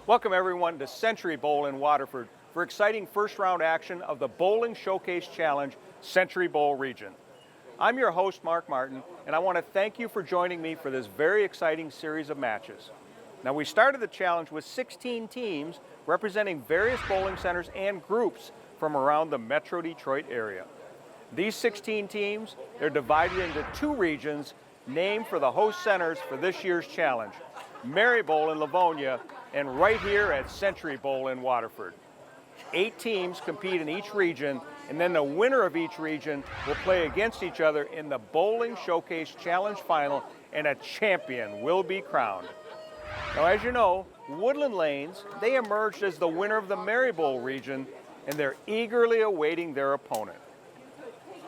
Welcome everyone to Century Bowl in Waterford for exciting first round action of the Bowling Showcase Challenge Century Bowl region. I'm your host, Mark Martin, and I want to thank you for joining me for this very exciting series of matches. Now, we started the challenge with 16 teams representing various bowling centers and groups from around the Metro Detroit area. These 16 teams, they're divided into two regions named for the host centers for this year's challenge, Mary Bowl in Livonia and right here at Century Bowl in Waterford. 8 teams compete in each region, and then the winner of each region will play against each other in the Bowling Showcase Challenge Final, and a champion will be crowned. Now, as you know, Woodland Lanes, they emerged as the winner of the Mary Bowl region, and they're eagerly awaiting their opponent.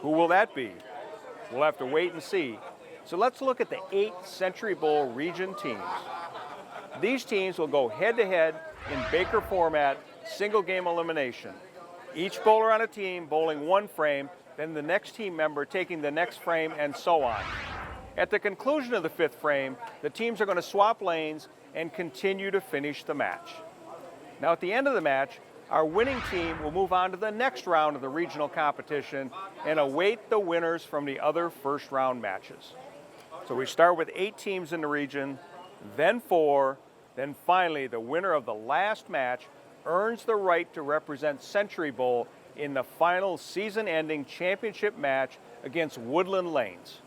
Who will that be? We'll have to wait and see. So let's look at the 8 Century Bowl region teams. These teams will go head-to-head in Baker format, single game elimination. Each bowler on a team bowling one frame, then the next team member taking the next frame, and so on. At the conclusion of the 5th frame, the teams are going to swap lanes and continue to finish the match. Now, at the end of the match, our winning team will move on to the next round of the regional competition and await the winners from the other first round matches. So we start with 8 teams in the region, then 4, then finally the winner of the last match earns the right to represent Century Bowl in the final season-ending championship match against Woodland Lanes.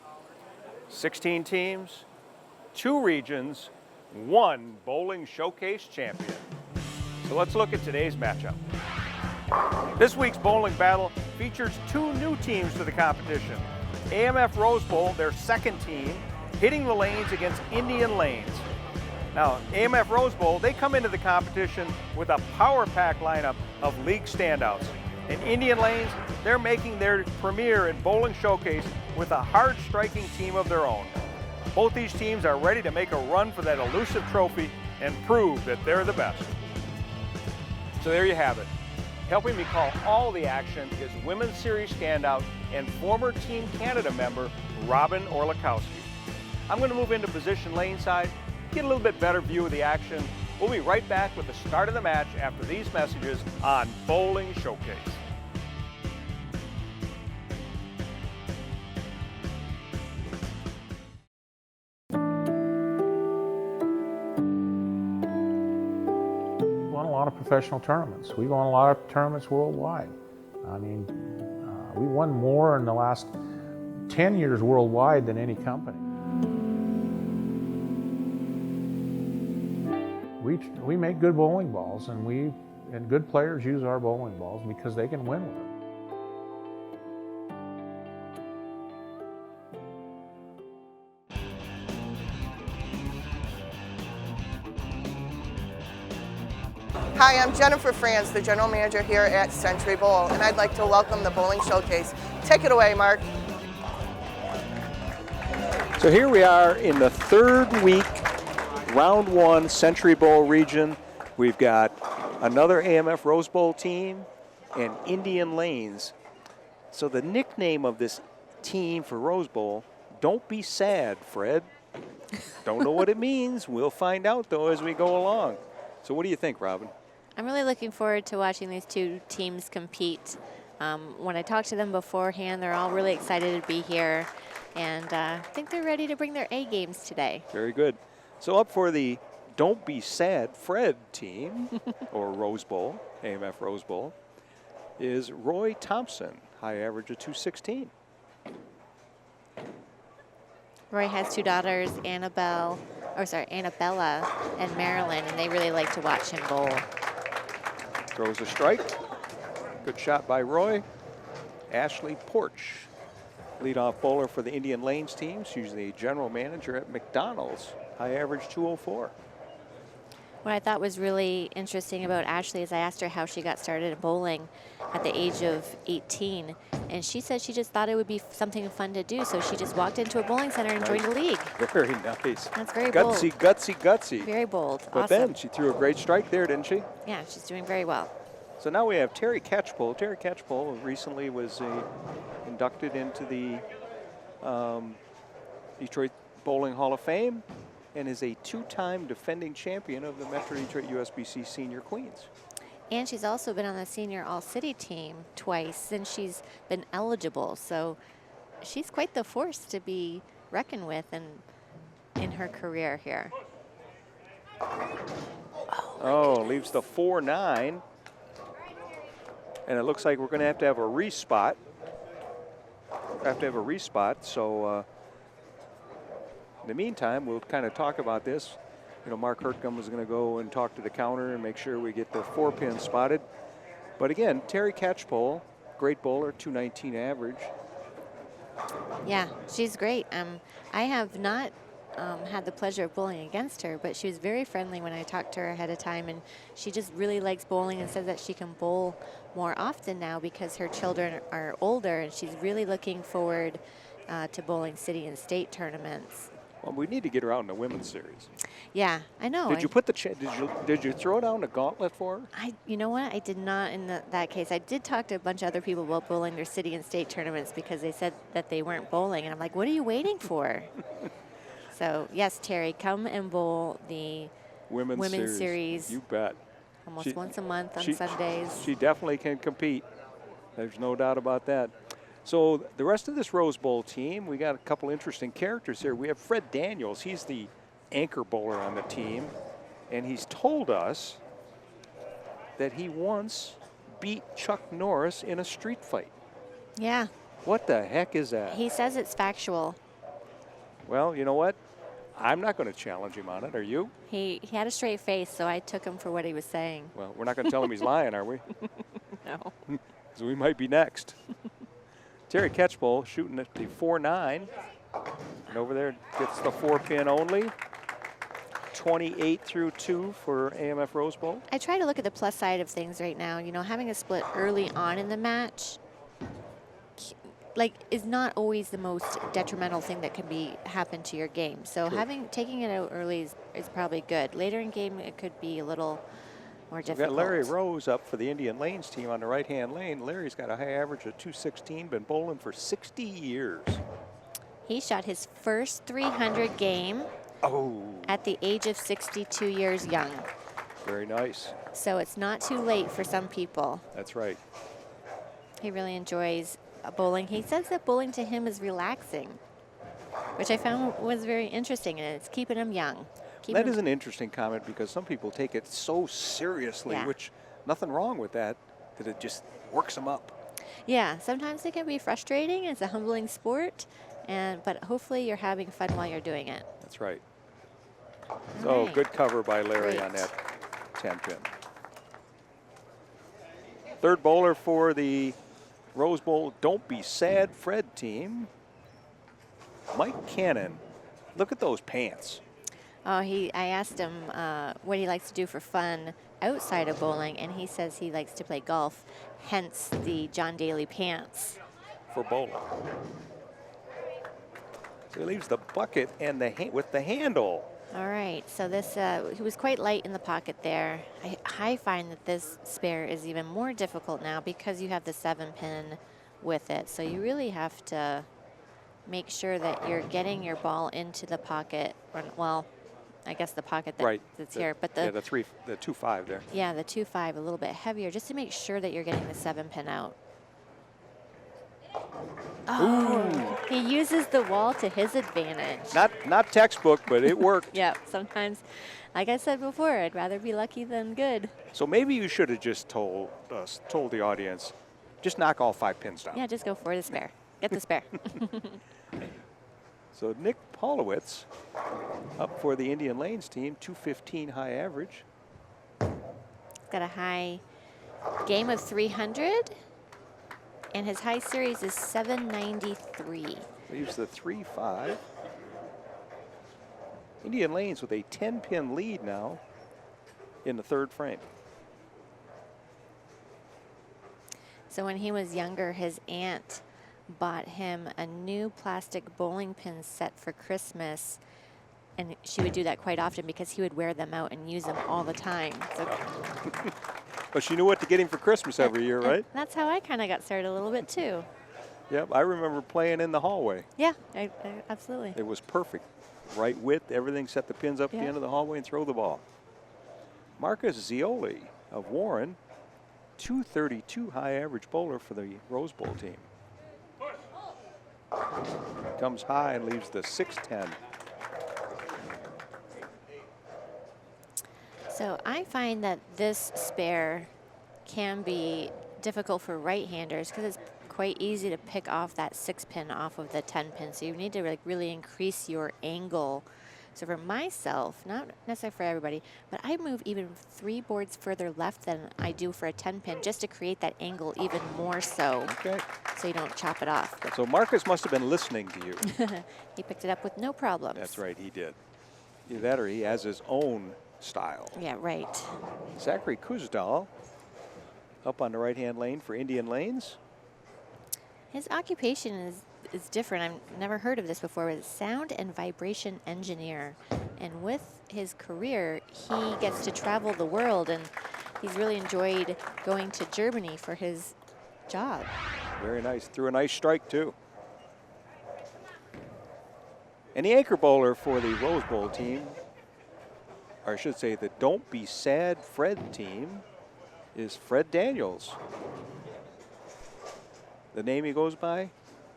16 teams, 2 regions, 1 Bowling Showcase champion. So let's look at today's matchup. This week's bowling battle features 2 new teams to the competition. AMF Rose Bowl, their second team, hitting the lanes against Indian Lanes. Now, AMF Rose Bowl, they come into the competition with a power pack lineup of league standouts. And Indian Lanes, they're making their premiere at Bowling Showcase with a hard-striking team of their own. Both these teams are ready to make a run for that elusive trophy and prove that they're the best. So there you have it. Helping me call all the action is Women's Series standout and former Team Canada member, Robin Orlikowski. I'm going to move into position lane side, get a little bit better view of the action. We'll be right back with the start of the match after these messages on Bowling Showcase. We won a lot of professional tournaments. We won a lot of tournaments worldwide. I mean, we won more in the last 10 years worldwide than any company. We make good bowling balls, and good players use our bowling balls because they can win with them. Hi, I'm Jennifer Franz, the General Manager here at Century Bowl, and I'd like to welcome the Bowling Showcase. Take it away, Mark. So here we are in the 3rd week, round 1 Century Bowl region. We've got another AMF Rose Bowl team and Indian Lanes. So the nickname of this team for Rose Bowl, Don't Be Sad, Fred. Don't know what it means. We'll find out, though, as we go along. So what do you think, Robin? I'm really looking forward to watching these 2 teams compete. When I talked to them beforehand, they're all really excited to be here, and I think they're ready to bring their A games today. Very good. So up for the Don't Be Sad Fred team, or Rose Bowl, AMF Rose Bowl, is Roy Thompson, high average of 216. Roy has 2 daughters, Annabella and Marilyn, and they really like to watch him bowl. Throws a strike. Good shot by Roy. Ashley Porch, leadoff bowler for the Indian Lanes team. She's the general manager at McDonald's. High average 204. What I thought was really interesting about Ashley is I asked her how she got started in bowling at the age of 18, and she said she just thought it would be something fun to do, so she just walked into a bowling center and joined a league. Very nice. That's very bold. Gutsy. Very bold. But awesome. then she threw a great strike there, didn't she? Yeah, she's doing very well. So now we have Terry Catchpole. Terry Catchpole recently was inducted into the Detroit Bowling Hall of Fame. and is a 2-time defending champion of the Metro Detroit USBC Senior Queens. And she's also been on the senior all-city team twice since she's been eligible. So she's quite the force to be reckoned with in her career here. Oh, leaves the 4-9. And it looks like we're going to have a respot. So in the meantime, we'll kind of talk about this. You know, Mark Hertcomb is going to go and talk to the counter and make sure we get the 4-pin spotted. But again, Terry Catchpole, great bowler, 219 average. Yeah, she's great. I have not had the pleasure of bowling against her, but she was very friendly when I talked to her ahead of time, and she just really likes bowling and says that she can bowl more often now because her children are older, and she's really looking forward to bowling city and state tournaments. Well, we need to get her out in the women's series. Yeah, I know. Did you put the did you throw down the gauntlet for her? You know what? I did not in that case. I did talk to a bunch of other people about bowling their city and state tournaments because they said that they weren't bowling, and I'm like, what are you waiting for? So yes, Terry, come and bowl the women's series. You bet. Almost once a month on Sundays. She definitely can compete. There's no doubt about that. So the rest of this Rose Bowl team, we got a couple interesting characters here. We have Fred Daniels. He's the anchor bowler on the team, and he's told us that he once beat Chuck Norris in a street fight. Yeah. What the heck is that? He says it's factual. Well, you know what? I'm not going to challenge him on it. Are you? He had a straight face, so I took him for what he was saying. Well, we're not going to tell him he's lying, are we? No. So we might be next. Terry Catchpole shooting at the 4-9. And over there gets the 4-pin only. 28 through 2 for AMF Rose Bowl. I try to look at the plus side of things right now. You know, having a split early on in the match is not always the most detrimental thing that can happen to your game. So taking it out early is probably good. Later in game, it could be a little more difficult. We've got Larry Rose up for the Indian Lanes team on the right-hand lane. Larry's got a high average of 216, been bowling for 60 years. He shot his first 300 game at the age of 62 years young. Very nice. So it's not too late for some people. That's right. He really enjoys bowling. He says that bowling to him is relaxing, which I found was very interesting, and it's keeping him young. That is an interesting comment because some people take it so seriously, which nothing wrong with that it just works them up. Yeah, sometimes it can be frustrating. It's a humbling sport, but hopefully you're having fun while you're doing it. That's right. So good cover by Larry on that 10-pin. Third bowler for the Rose Bowl Don't Be Sad Fred team, Mike Cannon. Look at those pants. Oh, I asked him what he likes to do for fun outside of bowling, and he says he likes to play golf, hence the John Daly pants. For bowling. So he leaves the bucket and with the handle. All right, so this, he was quite light in the pocket there. I find that this spare is even more difficult now because you have the 7-pin with it. So you really have to make sure that you're getting your ball into the pocket, well, I guess the pocket that's here. But the 2-5 there. Yeah, the 2-5 a little bit heavier just to make sure that you're getting the 7-pin out. Oh, he uses the wall to his advantage. Not textbook, but it worked. Yeah, sometimes, like I said before, I'd rather be lucky than good. So maybe you should have just told the audience, just knock all 5 pins down. Yeah, just go for the spare. Get the spare. So Nick Paulowitz up for the Indian Lanes team, 215 high average. Got a high game of 300. And his high series is 793. Leaves the 3-5. Indian Lanes with a 10-pin lead now in the third frame. So when he was younger, his aunt bought him a new plastic bowling pin set for Christmas. And she would do that quite often because he would wear them out and use them all the time. So but she knew what to get him for Christmas every year, right? That's how I kind of got started a little bit too. Yep, I remember playing in the hallway. Yeah, absolutely. It was perfect. right width, everything, set the pins up at Yeah. the end of the hallway and throw the ball. Marcus Zioli of Warren, 232 high average bowler for the Rose Bowl team. Comes high and leaves the 6-10. So I find that this spare can be difficult for right-handers because it's quite easy to pick off that 6-pin off of the 10-pin. So you need to like really increase your angle. So for myself, not necessarily for everybody, but I move even 3 boards further left than I do for a 10-pin just to create that angle even more so. Okay. So you don't chop it off. So Marcus must have been listening to you. He picked it up with no problems. That's right, he did. Either that or he has his own style. Yeah, right. Zachary Kuzdal up on the right-hand lane for Indian Lanes. His occupation is different. I've never heard of this before. It's sound and vibration engineer. And with his career, he gets to travel the world, and he's really enjoyed going to Germany for his job. Very nice. Threw a nice strike, too. And the anchor bowler for the Rose Bowl team, or I should say the Don't Be Sad Fred team, is Fred Daniels. The name he goes by?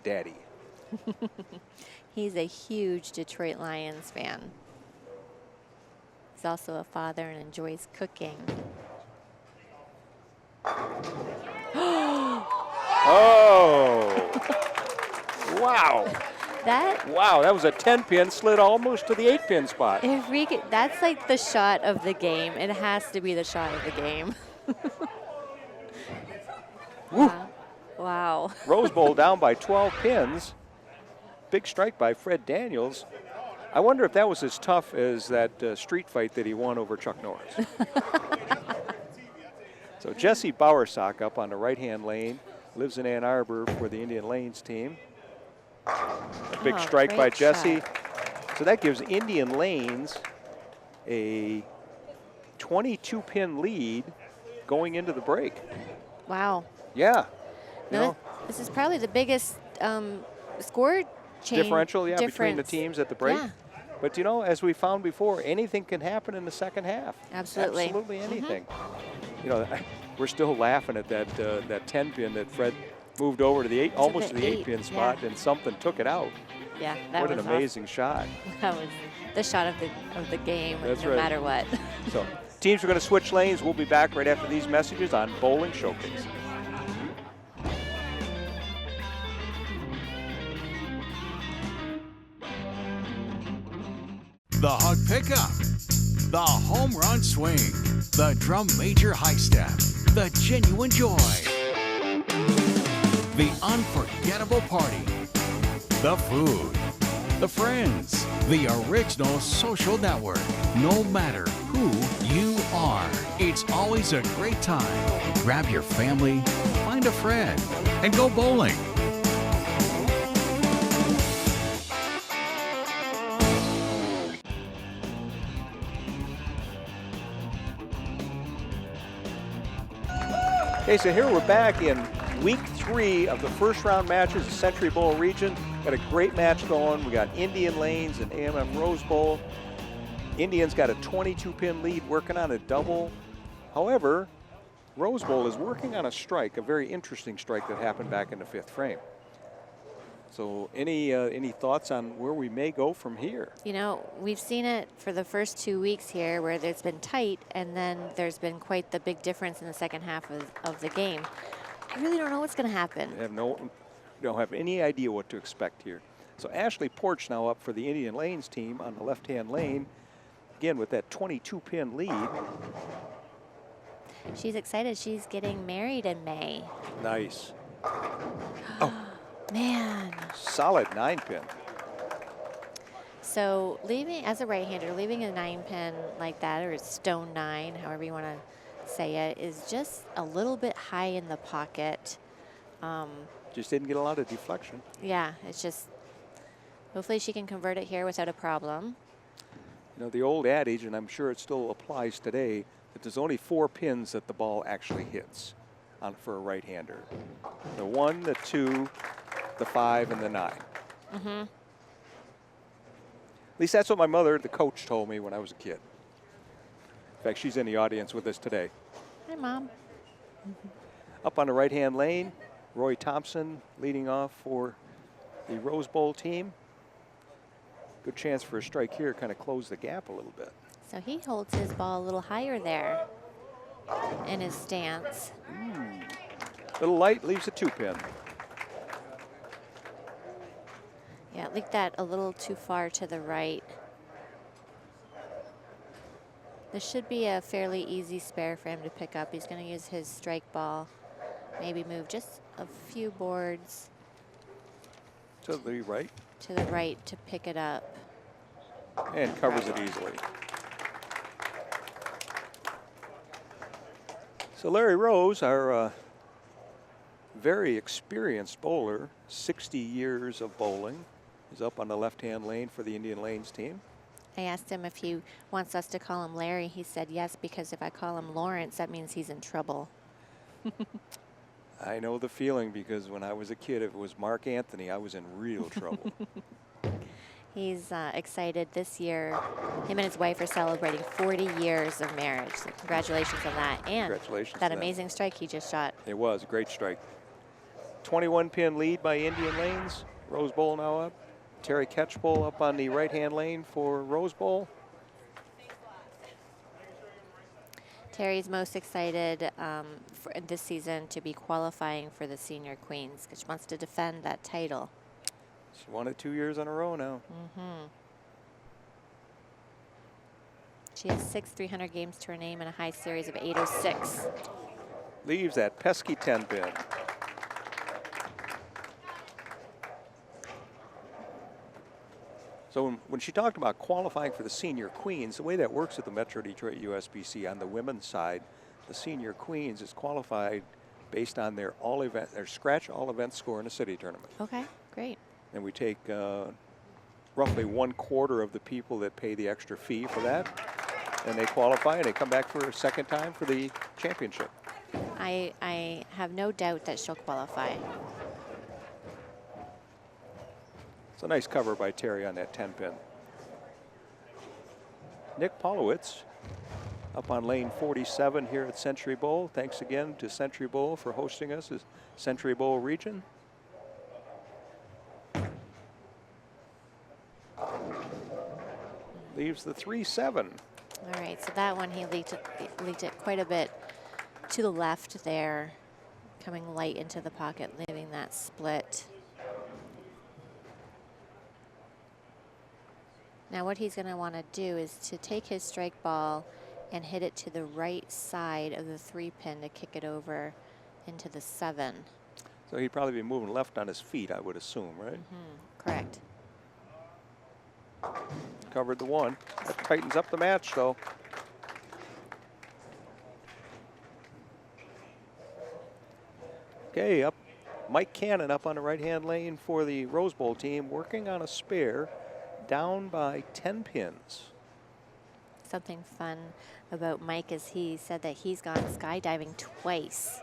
Daddy. He's a huge Detroit Lions fan. He's also a father and enjoys cooking. Oh! Wow. That That was a 10-pin, slid almost to the 8-pin spot. if we could, that's like the shot of the game. It has to be the shot of the game. Wow. Wow. Rose Bowl down by 12 pins. Big strike by Fred Daniels. I wonder if that was as tough as that street fight that he won over Chuck Norris. So Jesse Bowersock up on the right-hand lane, lives in Ann Arbor for the Indian Lanes team. A big strike by great Jesse. shot. So that gives Indian Lanes a 22-pin lead going into the break. Wow. Yeah. You No, know, this is probably the biggest score change differential, yeah, between the difference. teams at the break. Yeah. But you know, as we found before, anything can happen in the second half. Absolutely. Absolutely anything. You know, we're still laughing at that that 10-pin that Fred moved over to the almost to the 8-pin spot, yeah. and something took it out. Yeah, that What was an amazing shot. That was the shot of the game, That's no right. matter what. So teams are going to switch lanes. We'll be back right after these messages on Bowling Showcase. The hug pickup, the home run swing, the drum major high step, the genuine joy, the unforgettable party, the food, the friends, the original social network. No matter who you are, it's always a great time. Grab your family, find a friend, and go bowling. Okay, so here we're back in week 3 of the first round matches, the Century Bowl region. Got a great match going. We got Indian Lanes and AMF Rose Bowl. Indians got a 22-pin lead, working on a double. However, Rose Bowl is working on a strike, a very interesting strike that happened back in the 5th frame. So any thoughts on where we may go from here? You know, we've seen it for the first 2 weeks here where it's been tight, and then there's been quite the big difference in the second half of the game. I really don't know what's going to happen. Don't have any idea what to expect here. So Ashley Porch now up for the Indian Lanes team on the left-hand lane, again with that 22-pin lead. She's excited. She's getting married in May. Nice. Man. Solid 9-pin. So leaving, as a right-hander, leaving a 9-pin like that, or a stone 9, however you want to say it, is just a little bit high in the pocket. Just didn't get a lot of deflection. Yeah, it's just, hopefully she can convert it here without a problem. You know, the old adage, and I'm sure it still applies today, that there's only 4 pins that the ball actually hits for a right-hander. The 1, the 2, the 5, and the 9. At least that's what my mother, the coach, told me when I was a kid. In fact, she's in the audience with us today. Hi, Mom. Up on the right-hand lane, Roy Thompson leading off for the Rose Bowl team. Good chance for a strike here, kind of close the gap a little bit. So he holds his ball a little higher there in his stance. Little light, leaves a 2-pin. Yeah, leaked that a little too far to the right. This should be a fairly easy spare for him to pick up. He's going to use his strike ball, maybe move just a few boards To the right, to the right to pick it up. and covers it easily. So Larry Rose, our very experienced bowler, 60 years of bowling, is up on the left-hand lane for the Indian Lanes team. I asked him if he wants us to call him Larry. He said yes, because if I call him Lawrence, that means he's in trouble. I know the feeling, because when I was a kid, if it was Mark Anthony, I was in real trouble. He's excited this year. Him and his wife are celebrating 40 years of marriage. So congratulations on that. And Congratulations that to them. amazing strike he just shot. It was a great strike. 21-pin lead by Indian Lanes. Rose Bowl now up. Terry Catchpole up on the right-hand lane for Rose Bowl. Terry's most excited for this season to be qualifying for the Senior Queens, because she wants to defend that title. She won it 2 years in a row now. She has 6 300 games to her name and a high series of 806. Leaves that pesky 10-pin. So when she talked about qualifying for the Senior Queens, the way that works at the Metro Detroit USBC on the women's side, the Senior Queens is qualified based on their scratch all event score in a city tournament. Okay, great. And we take roughly 1/4 of the people that pay the extra fee for that, and they qualify and they come back for a second time for the championship. I have no doubt that she'll qualify. It's a nice cover by Terry on that 10-pin. Nick Polowitz up on lane 47 here at Century Bowl. Thanks again to Century Bowl for hosting us as Century Bowl region. Leaves the 3-7. All right, so that one he leaked it quite a bit to the left there, coming light into the pocket, leaving that split. Now what he's going to want to do is to take his strike ball and hit it to the right side of the 3-pin to kick it over into the 7. So he'd probably be moving left on his feet, I would assume, right? Correct. Covered the 1. That tightens up the match, though. Okay, up Mike Cannon up on the right-hand lane for the Rose Bowl team, working on a spare, down by 10 pins. Something fun about Mike is he said that he's gone skydiving twice.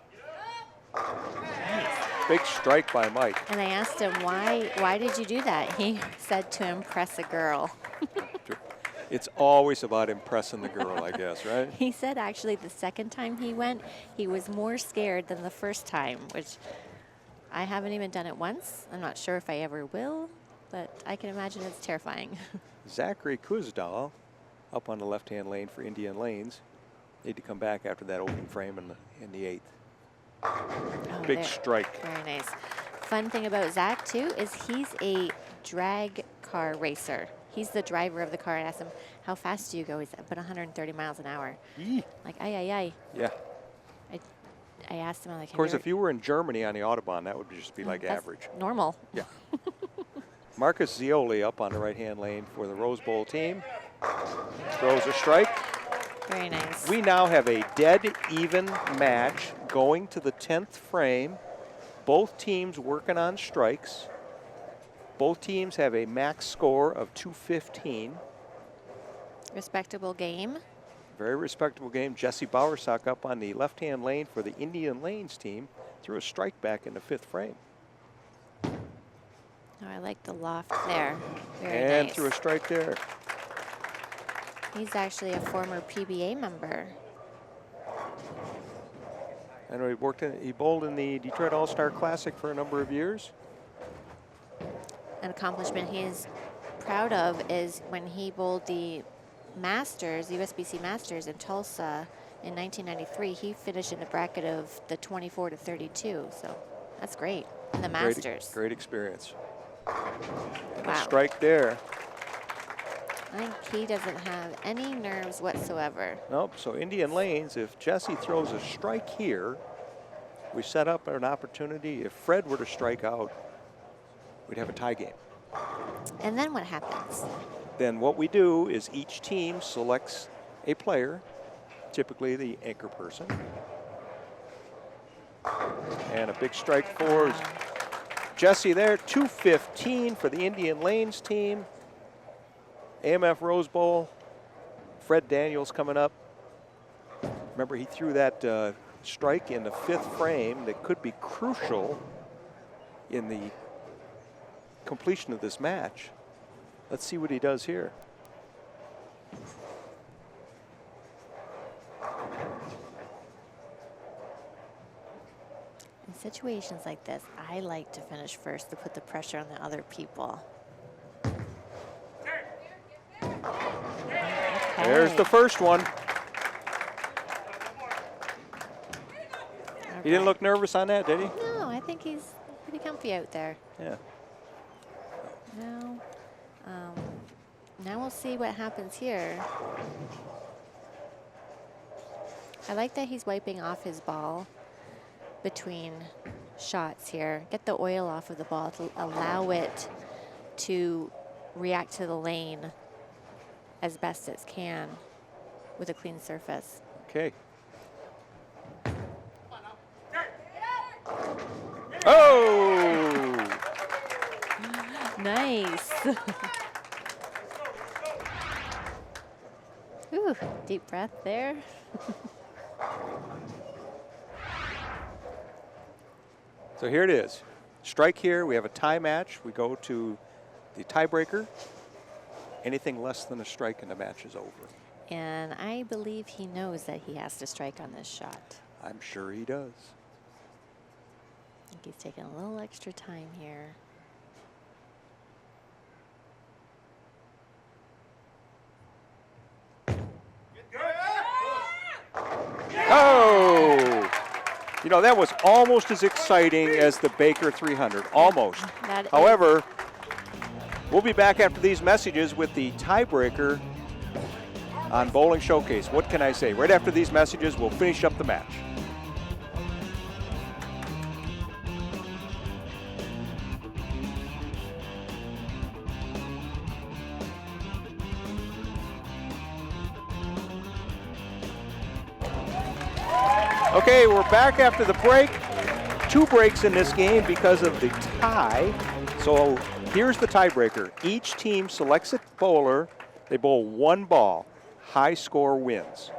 Big strike by Mike. And I asked him, why did you do that? He said to impress a girl. It's always about impressing the girl, I guess, right? He said actually the second time he went, he was more scared than the first time, which I haven't even done it once. I'm not sure if I ever will, but I can imagine it's terrifying. Zachary Kuzdal up on the left-hand lane for Indian Lanes. Need to come back after that open frame in the 8th. Oh, Big strike. Very nice. Fun thing about Zach, too, is he's a drag car racer. He's the driver of the car. I asked him, how fast do you go? He's about 130 miles an hour. Yee. Like, ay. Yeah. I asked him, I'm like, Of course, if you were in Germany on the Autobahn, that would just be like that's average. normal. Yeah. Marcus Zioli up on the right-hand lane for the Rose Bowl team. Throws a strike. Very nice. We now have a dead even match going to the 10th frame. Both teams working on strikes. Both teams have a max score of 215. Respectable game. Very respectable game. Jesse Bowersock up on the left-hand lane for the Indian Lanes team. Threw a strike back in the 5th frame. Oh, I like the loft there. Very And nice. threw a strike there. He's actually a former PBA member. And he bowled in the Detroit All-Star Classic for a number of years. An accomplishment he's proud of is when he bowled the Masters, the USBC Masters in Tulsa in 1993, he finished in the bracket of the 24 to 32. So that's great in the Masters. Great experience. And a Wow. strike there. I think he doesn't have any nerves whatsoever. Nope, so Indian Lanes, if Jesse throws a strike here, we set up an opportunity. If Fred were to strike out, we'd have a tie game. And then what happens? Then what we do is each team selects a player, typically the anchor person. And a big strike for Jesse there, 215 for the Indian Lanes team. AMF Rose Bowl, Fred Daniels coming up. Remember, he threw that strike in the 5th frame that could be crucial in the completion of this match. Let's see what he does here. In situations like this, I like to finish first to put the pressure on the other people. There's the first one. He didn't look nervous on that, did he? No, I think he's pretty comfy out there. Yeah. Now we'll see what happens here. I like that he's wiping off his ball between shots here. Get the oil off of the ball to allow it to react to the lane as best it can with a clean surface. Okay. Oh! Nice. Ooh, deep breath there. So here it is. Strike here, we have a tie match. We go to the tiebreaker. Anything less than a strike and the match is over. And I believe he knows that he has to strike on this shot. I'm sure he does. I think he's taking a little extra time here. Oh! You know, that was almost as exciting as the Baker 300, almost. However, we'll be back after these messages with the tiebreaker on Bowling Showcase. What can I say? Right after these messages, we'll finish up the match. Okay, we're back after the break. 2 breaks in this game because of the tie. So here's the tiebreaker. Each team selects a bowler. They bowl 1 ball. High score wins.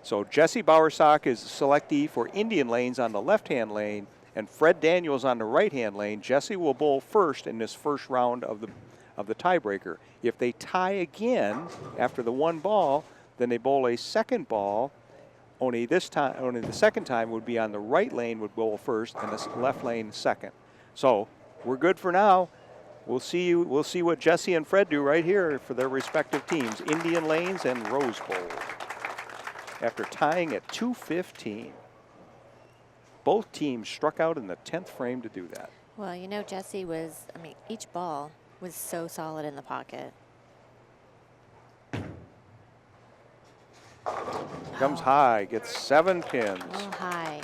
So Jesse Bowersock is the selectee for Indian Lanes on the left-hand lane, and Fred Daniels on the right-hand lane. Jesse will bowl first in this first round of the tiebreaker. If they tie again after the 1 ball, then they bowl a second ball. Only the second time would be on the right lane would bowl first and the left lane second. So we're good for now. We'll see what Jesse and Fred do right here for their respective teams, Indian Lanes and Rose Bowl. After tying at 215, both teams struck out in the 10th frame to do that. Well, you know, Jesse was, I mean, each ball was so solid in the pocket. Comes high, gets 7 pins. A little high.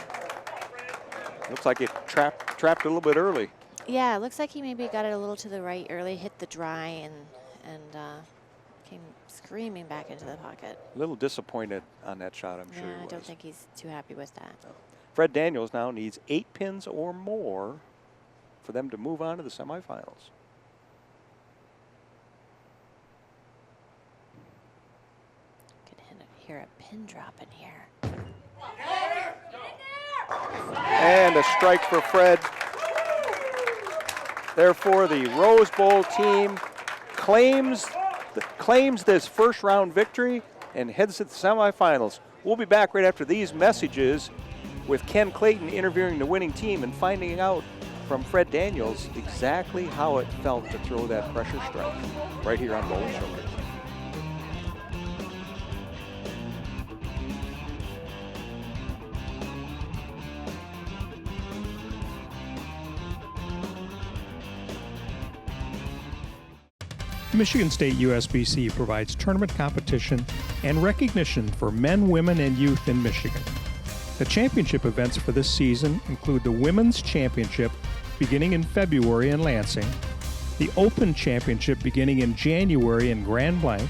Looks like it trapped a little bit early. Yeah, it looks like he maybe got it a little to the right early, hit the dry, and came screaming back into the pocket. A little disappointed on that shot, I'm sure he was. I don't think he's too happy with that. Fred Daniels now needs 8 pins or more for them to move on to the semifinals. Hear a pin drop in here. And a strike for Fred. Therefore, the Rose Bowl team claims this first round victory and heads to the semifinals. We'll be back right after these messages with Ken Clayton interviewing the winning team and finding out from Fred Daniels exactly how it felt to throw that pressure strike right here on Bowling Showcase. Michigan State USBC provides tournament competition and recognition for men, women, and youth in Michigan. The championship events for this season include the Women's Championship beginning in February in Lansing, the Open Championship beginning in January in Grand Blanc,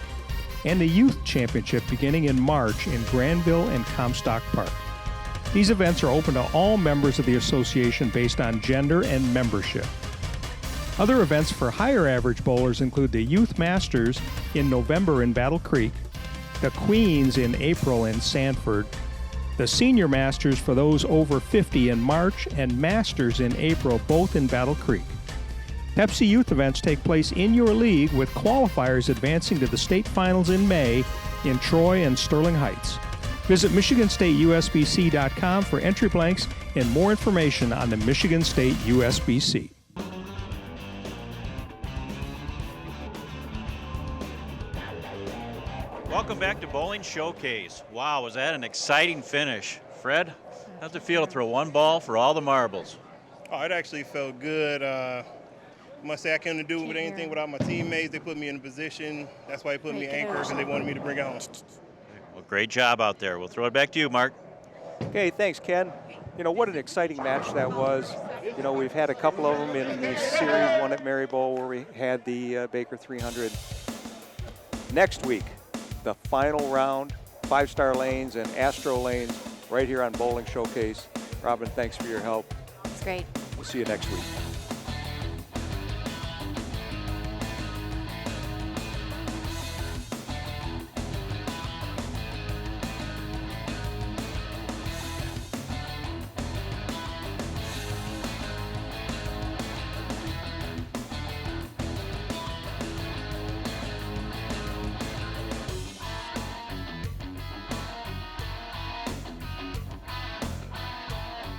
and the Youth Championship beginning in March in Granville and Comstock Park. These events are open to all members of the association based on gender and membership. Other events for higher average bowlers include the Youth Masters in November in Battle Creek, the Queens in April in Sanford, the Senior Masters for those over 50 in March, and Masters in April, both in Battle Creek. Pepsi Youth events take place in your league with qualifiers advancing to the state finals in May in Troy and Sterling Heights. Visit MichiganStateUSBC.com for entry blanks and more information on the Michigan State USBC. Welcome back to Bowling Showcase. Wow, was that an exciting finish. Fred, how's it feel to throw one ball for all the marbles? Oh, it actually felt good. I must say I couldn't do with anything without my teammates. They put me in a position. That's why they put me anchor, because they wanted me to bring it home. Well, great job out there. We'll throw it back to you, Mark. Okay, thanks, Ken. You know, what an exciting match that was. You know, we've had a couple of them in the series, one at Mary Bowl where we had the Baker 300. Next week, the final round, 5-star lanes and Astro lanes right here on Bowling Showcase. Robin, thanks for your help. It's great. We'll see you next week.